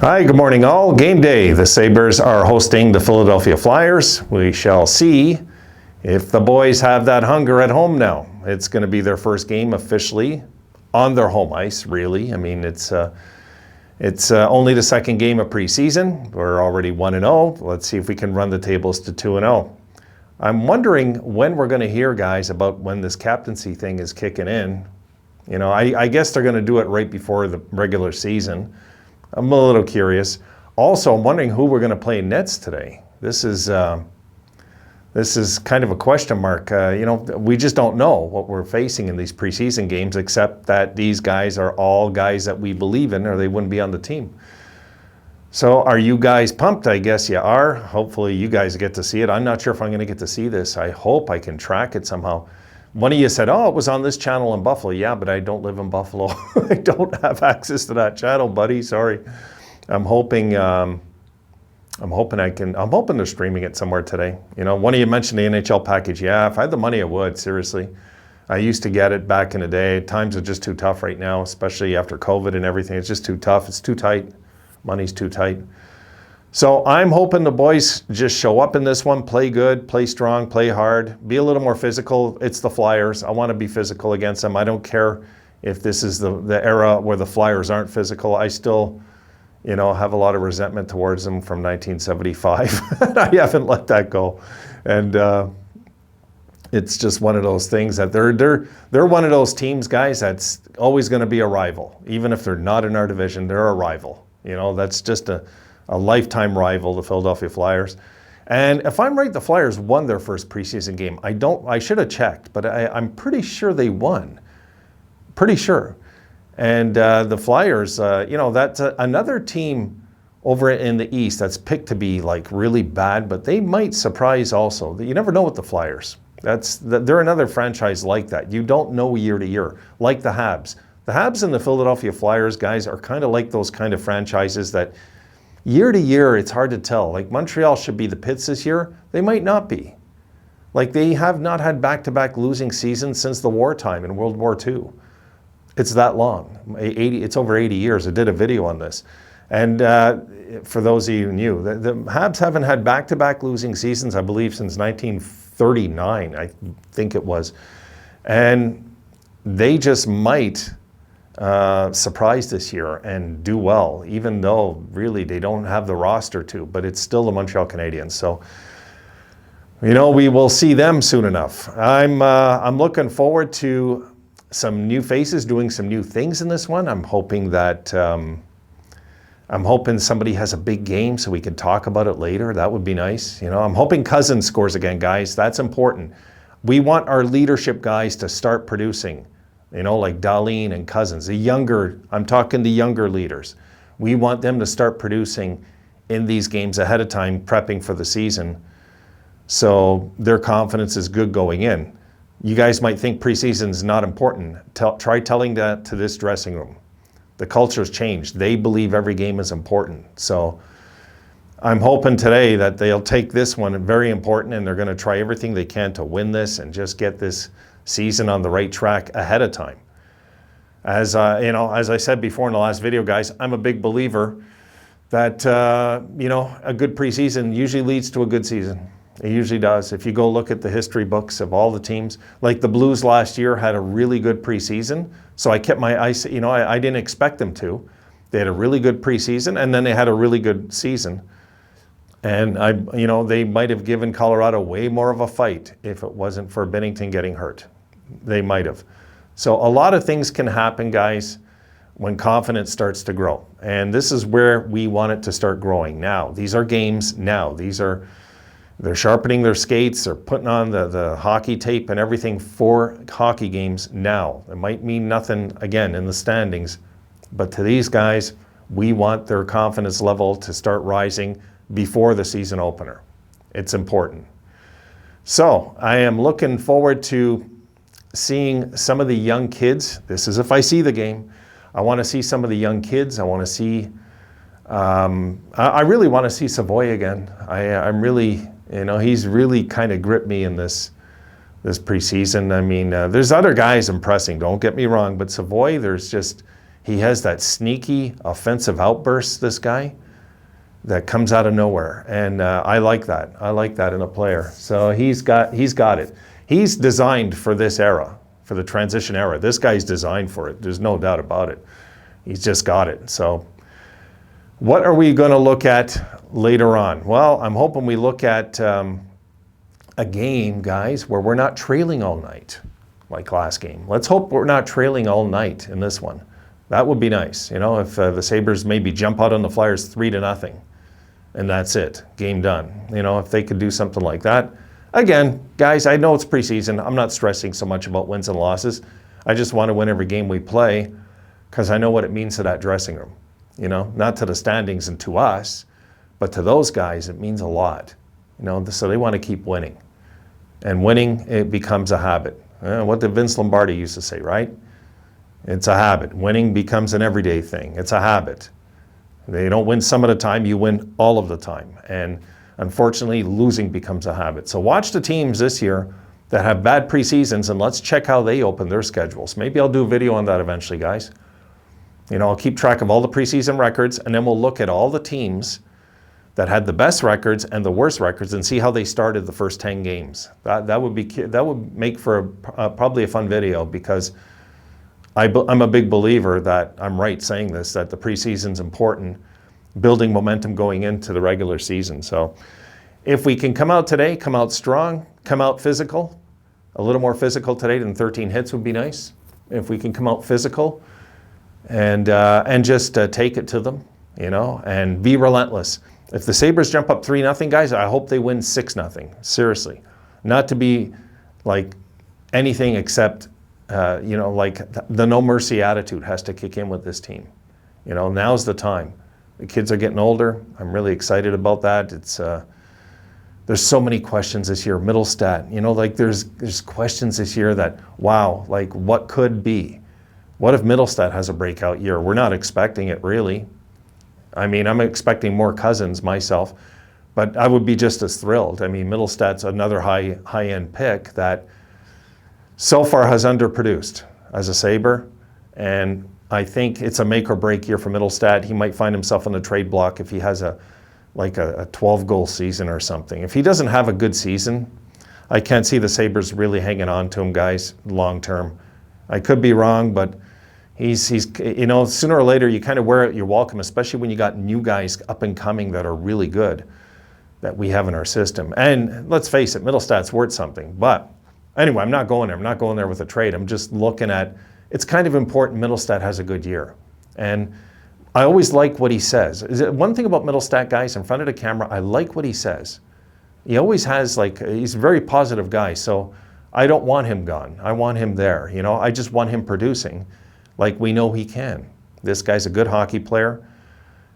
Hi, good morning all. Game day. The Sabres are hosting the Philadelphia Flyers. We shall see if the boys have that hunger at home now. It's going to be their first game officially on their home ice, really. I mean, it's only the second game of preseason. We're already 1-0. Let's see if we can run the tables to 2-0. I'm wondering when we're going to hear, guys, about when this captaincy thing is kicking in. You know, I guess they're going to do it right before the regular season. I'm a little curious. Also, I'm wondering who we're going to play in nets today. This is kind of a question mark. You know, we just don't know what we're facing in these preseason games, except that these guys are all guys that we believe in, or they wouldn't be on the team. So are you guys pumped? I guess you are. Hopefully you guys get to see it. I'm not sure if I'm going to get to see this. I hope I can track it somehow. One of you said, oh, it was on this channel in Buffalo. Yeah, but I don't live in Buffalo. I don't have access to that channel, buddy. Sorry. I'm hoping they're streaming it somewhere today. You know, one of you mentioned the NHL package. Yeah, if I had the money, I would, seriously. I used to get it back in the day. Times are just too tough right now, especially after COVID and everything. It's just too tough. It's too tight. Money's too tight. So I'm hoping the boys just show up in this one, play good, play strong, play hard, be a little more physical. It's the Flyers. I want to be physical against them. I don't care if this is the era where the Flyers aren't physical. I still, you know, have a lot of resentment towards them from 1975. I haven't let that go. And it's just one of those things that they're one of those teams, guys, that's always going to be a rival. Even if they're not in our division, they're a rival. You know, that's just a lifetime rival, the Philadelphia Flyers. And if I'm right, the Flyers won their first preseason game. I should have checked, but I'm pretty sure they won. Pretty sure. And the Flyers, you know, that's another team over in the East that's picked to be like really bad, but they might surprise also. You never know with the Flyers. They're another franchise like that. You don't know year to year, like the Habs. The Habs and the Philadelphia Flyers, guys, are kind of like those kind of franchises that year to year, it's hard to tell. Like Montreal should be the Pits this year. They might not be. Like they have not had back-to-back losing seasons since the wartime in World War II. It's that long. It's over 80 years. I did a video on this. And for those of you who knew, the Habs haven't had back-to-back losing seasons, I believe, since 1939, I think it was. And they just might surprise this year and do well, even though really they don't have the roster to, but it's still the Montreal Canadiens. So, you know, we will see them soon enough. I'm looking forward to some new faces doing some new things in this one. I'm hoping that somebody has a big game so we can talk about it later. That would be nice. You know, I'm hoping Cousins scores again, guys. That's important. We want our leadership guys to start producing. You know, like Darlene and Cousins, I'm talking the younger leaders. We want them to start producing in these games ahead of time, prepping for the season, so their confidence is good going in. You guys might think preseason is not important. Try telling that to this dressing room. The culture's changed. They believe every game is important. So I'm hoping today that they'll take this one very important, and they're going to try everything they can to win this and just get this season on the right track ahead of time. As you know, as I said before in the last video, guys, I'm a big believer that you know, a good preseason usually leads to a good season. It usually does. If you go look at the history books of all the teams, like the Blues last year had a really good preseason, so I kept my eyes. You know, I didn't expect them to. They had a really good preseason, and then they had a really good season. And you know, they might have given Colorado way more of a fight if it wasn't for Binnington getting hurt. They might have. So a lot of things can happen, guys, when confidence starts to grow. And this is where we want it to start growing now. These are games now. They're sharpening their skates. They're putting on the hockey tape and everything for hockey games now. It might mean nothing, again, in the standings. But to these guys, we want their confidence level to start rising before the season opener. It's important. So I am looking forward to seeing some of the young kids. This is if I see the game. I want to see some of the young kids. I want to see, I really want to see Savoy again. I'm really, you know, he's really kind of gripped me in this preseason. I mean, there's other guys impressing, don't get me wrong, but Savoy, He has that sneaky offensive outburst, this guy, that comes out of nowhere. And I like that. I like that in a player. So he's got it. He's designed for this era, for the transition era. This guy's designed for it. There's no doubt about it. He's just got it. So what are we going to look at later on? Well, I'm hoping we look at a game, guys, where we're not trailing all night like last game. Let's hope we're not trailing all night in this one. That would be nice, you know, if the Sabres maybe jump out on the Flyers 3-0 and that's it, game done. You know, if they could do something like that. Again, guys, I know it's preseason. I'm not stressing so much about wins and losses. I just want to win every game we play because I know what it means to that dressing room. You know, not to the standings and to us, but to those guys, it means a lot. You know, so they want to keep winning. And winning, it becomes a habit. What did Vince Lombardi used to say, right? It's a habit. Winning becomes an everyday thing. It's a habit. They don't win some of the time, you win all of the time. And unfortunately, losing becomes a habit. So watch the teams this year that have bad preseasons and let's check how they open their schedules. Maybe I'll do a video on that eventually, guys. You know, I'll keep track of all the preseason records and then we'll look at all the teams that had the best records and the worst records and see how they started the first 10 games. That would make for probably a fun video because I'm a big believer that I'm right saying this, that the preseason's important, building momentum going into the regular season. So if we can come out today, come out strong, come out physical, a little more physical today than 13 hits would be nice. If we can come out physical and just take it to them, you know, and be relentless. If the Sabres jump up 3-0, guys, I hope they win 6-0. Seriously. Not to be like anything except, you know, like the no mercy attitude has to kick in with this team. You know, now's the time. The kids are getting older. I'm really excited about that. It's there's so many questions this year. Middlestat, you know, like there's questions this year that, wow, like what could be? What if Middlestat has a breakout year? We're not expecting it really. I mean, I'm expecting more Cousins myself, but I would be just as thrilled. I mean, Middlestat's another high-end pick that so far has underproduced as a Sabre, and I think it's a make or break year for Middlestat. He might find himself on the trade block if he has a 12-goal season or something. If he doesn't have a good season, I can't see the Sabres really hanging on to him, guys, long term. I could be wrong, but he's you know, sooner or later you kind of wear out your welcome, especially when you got new guys up and coming that are really good that we have in our system. And let's face it, Middlestat's worth something. But anyway, I'm not going there. I'm not going there with a trade. I'm just looking at, it's kind of important Middlestat has a good year. And I always like what he says. One thing about Middlestat, guys, in front of the camera, I like what he says. He always has, like, he's a very positive guy. So I don't want him gone. I want him there. You know, I just want him producing like we know he can. This guy's a good hockey player,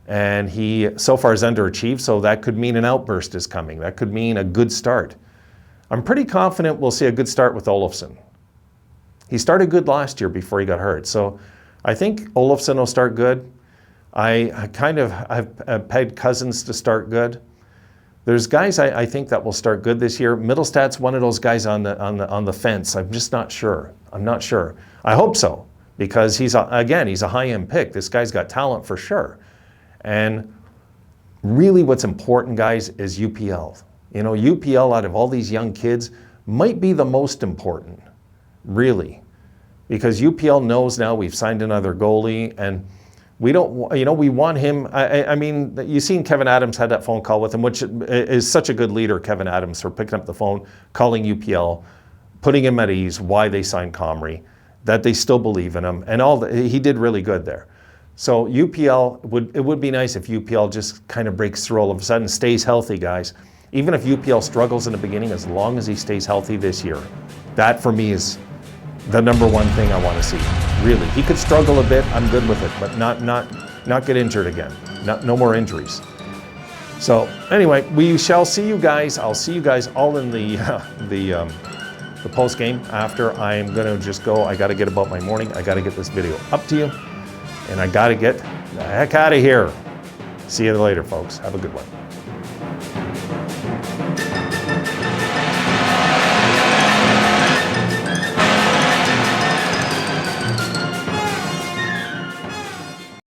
and he so far has underachieved, so that could mean an outburst is coming. That could mean a good start. I'm pretty confident we'll see a good start with Olofsson. He started good last year before he got hurt, so I think Olofsson will start good. I've pegged Cousins to start good. There's guys I think that will start good this year. Middlestat's one of those guys on the fence. I'm just not sure. I'm not sure. I hope so, because he's a high-end pick. This guy's got talent for sure. And really what's important, guys, is UPL. You know, UPL out of all these young kids might be the most important, really, because UPL knows now we've signed another goalie, and we don't, you know, we want him. I mean, you've seen Kevin Adams had that phone call with him, which is such a good leader, Kevin Adams, for picking up the phone, calling UPL, putting him at ease, why they signed Comrie, that they still believe in him, and he did really good there. So UPL, it would be nice if UPL just kind of breaks through all of a sudden, stays healthy, guys. Even if UPL struggles in the beginning, as long as he stays healthy this year, that for me is the number one thing I want to see. Really, he could struggle a bit. I'm good with it, but not get injured again. No more injuries. So anyway, we shall see you guys. I'll see you guys all in the post game after. I'm gonna just go. I got to get about my morning. I got to get this video up to you, and I got to get the heck out of here. See you later, folks. Have a good one.